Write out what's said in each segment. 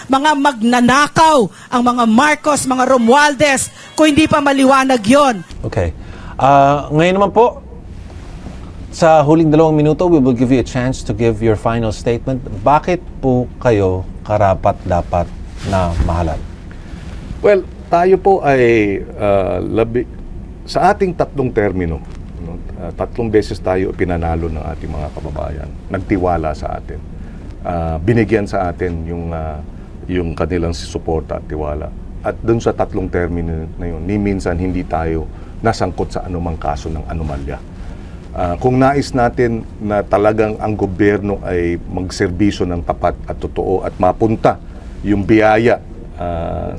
mga magnanakaw, ang mga Marcos, mga Romualdez, kung hindi pa maliwanag yon. Okay. Ngayon naman po, sa huling 2 minuto, we will give you a chance to give your final statement. Bakit po kayo karapat-dapat na mahalal? Well, tayo po ay sa ating 3 termino, 3 beses tayo pinanalo ng ating mga kababayan. Nagtiwala sa atin. Binigyan sa atin yung kanilang suporta at tiwala. At dun sa 3 termino na yun, ni minsan hindi tayo nasangkot sa anumang kaso ng anomalya. Kung nais natin na talagang ang gobyerno ay magserbisyo ng tapat at totoo at mapunta yung biyaya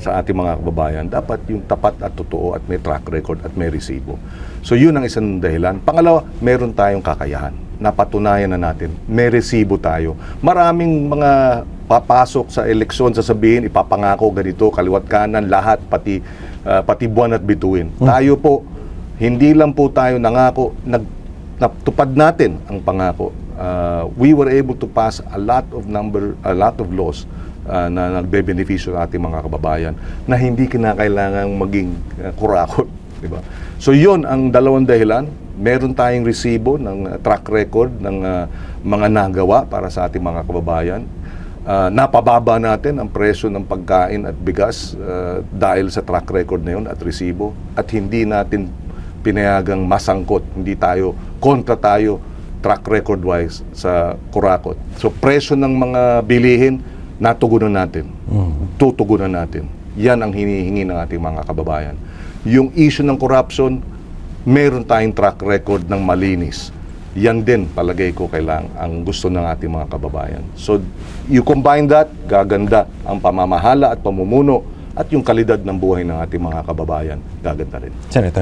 sa ating mga kababayan, dapat yung tapat at totoo at may track record at may resibo. So yun ang isang dahilan. Pangalawa, meron tayong kakayahan. Napatunayan na natin, may resibo tayo. Maraming mga papasok sa eleksyon, sasabihin, ipapangako ganito, kaliwat kanan, lahat, pati buwan at bituin. Tayo po, hindi lang po tayo nangako, natupad natin ang pangako. We were able to pass a lot of laws na nagbe-benepisyo ng ating mga kababayan na hindi kinakailangang maging kurakot, di ba? So yun ang 2 dahilan. Meron tayong resibo ng track record ng mga nagawa para sa ating mga kababayan. Napababa natin ang presyo ng pagkain at bigas dahil sa track record na yun at resibo, at hindi natin pinayagang masangkot, hindi tayo, kontra tayo track record wise sa kurakot. So presyo ng mga bilihin, natugunan natin, tutugunan natin. Yan ang hinihingi ng ating mga kababayan. Yung issue ng corruption, meron tayong track record ng malinis. Yan din, palagay ko, kailangan ang gusto ng ating mga kababayan. So you combine that, gaganda ang pamamahala at pamumuno at yung kalidad ng buhay ng ating mga kababayan, gaganda rin. Senator.